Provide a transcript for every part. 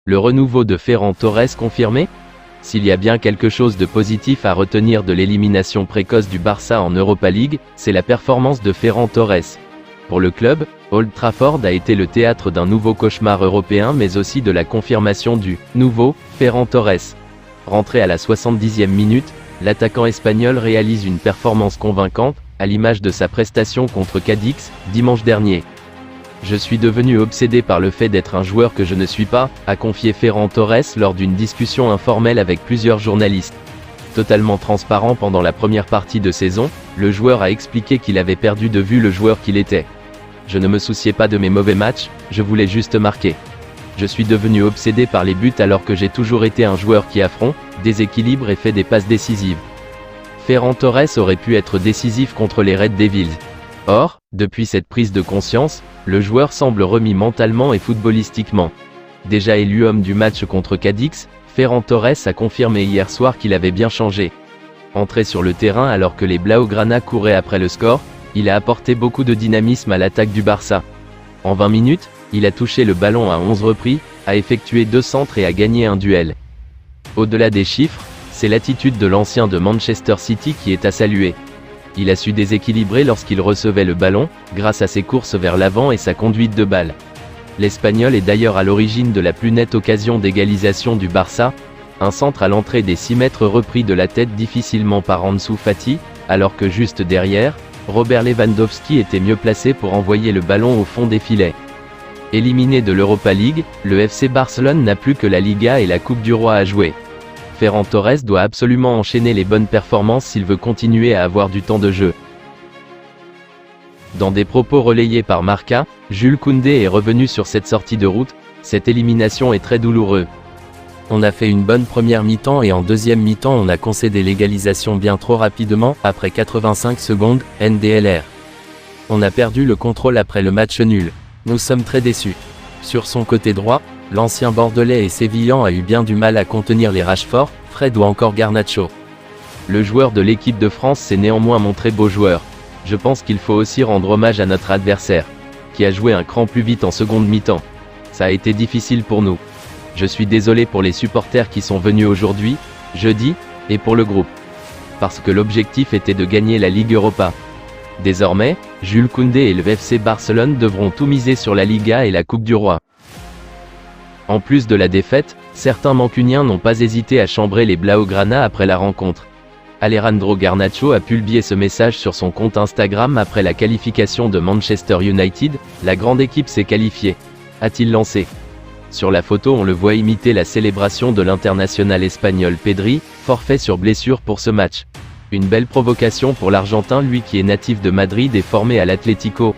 Le renouveau de Ferran Torres confirmé? S'il y a bien quelque chose de positif à retenir de l'élimination précoce du Barça en Europa League, c'est la performance de Ferran Torres. Pour le club, Old Trafford a été le théâtre d'un nouveau cauchemar européen mais aussi de la confirmation du « nouveau » Ferran Torres. Rentré à la 70e minute, l'attaquant espagnol réalise une performance convaincante, à l'image de sa prestation contre Cadix, dimanche dernier. Je suis devenu obsédé par le fait d'être un joueur que je ne suis pas, a confié Ferran Torres lors d'une discussion informelle avec plusieurs journalistes. Totalement transparent pendant la première partie de saison, le joueur a expliqué qu'il avait perdu de vue le joueur qu'il était. Je ne me souciais pas de mes mauvais matchs, je voulais juste marquer. Je suis devenu obsédé par les buts alors que j'ai toujours été un joueur qui affronte, déséquilibre et fait des passes décisives. Ferran Torres aurait pu être décisif contre les Red Devils. Or, depuis cette prise de conscience, le joueur semble remis mentalement et footballistiquement. Déjà élu homme du match contre Cadix, Ferran Torres a confirmé hier soir qu'il avait bien changé. Entré sur le terrain alors que les Blaugrana couraient après le score, il a apporté beaucoup de dynamisme à l'attaque du Barça. En 20 minutes, il a touché le ballon à 11 reprises, a effectué 2 centres et a gagné un duel. Au-delà des chiffres, c'est l'attitude de l'ancien de Manchester City qui est à saluer. Il a su déséquilibrer lorsqu'il recevait le ballon, grâce à ses courses vers l'avant et sa conduite de balle. L'Espagnol est d'ailleurs à l'origine de la plus nette occasion d'égalisation du Barça, un centre à l'entrée des 6 mètres repris de la tête difficilement par Ansu Fati, alors que juste derrière, Robert Lewandowski était mieux placé pour envoyer le ballon au fond des filets. Éliminé de l'Europa League, le FC Barcelone n'a plus que la Liga et la Coupe du Roi à jouer. Ferran Torres doit absolument enchaîner les bonnes performances s'il veut continuer à avoir du temps de jeu. Dans des propos relayés par Marca, Jules Koundé est revenu sur cette sortie de route. Cette élimination est très douloureuse. On a fait une bonne première mi-temps et en deuxième mi-temps on a concédé l'égalisation bien trop rapidement, après 85 secondes, NDLR. On a perdu le contrôle après le match nul. Nous sommes très déçus. Sur son côté droit, l'ancien bordelais et sévillan a eu bien du mal à contenir les Rashford, Fred ou encore Garnacho. Le joueur de l'équipe de France s'est néanmoins montré beau joueur. Je pense qu'il faut aussi rendre hommage à notre adversaire, qui a joué un cran plus vite en seconde mi-temps. Ça a été difficile pour nous. Je suis désolé pour les supporters qui sont venus aujourd'hui, jeudi, et pour le groupe. Parce que l'objectif était de gagner la Ligue Europa. Désormais, Jules Koundé et le FC Barcelone devront tout miser sur la Liga et la Coupe du Roi. En plus de la défaite, certains mancuniens n'ont pas hésité à chambrer les Blaugrana après la rencontre. Alejandro Garnacho a publié ce message sur son compte Instagram après la qualification de Manchester United. La grande équipe s'est qualifiée, a-t-il lancé. Sur la photo on le voit imiter la célébration de l'international espagnol Pedri, forfait sur blessure pour ce match. Une belle provocation pour l'Argentin, lui qui est natif de Madrid et formé à l'Atlético.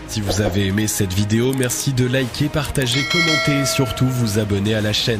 Si vous avez aimé cette vidéo, merci de liker, partager, commenter et surtout vous abonner à la chaîne.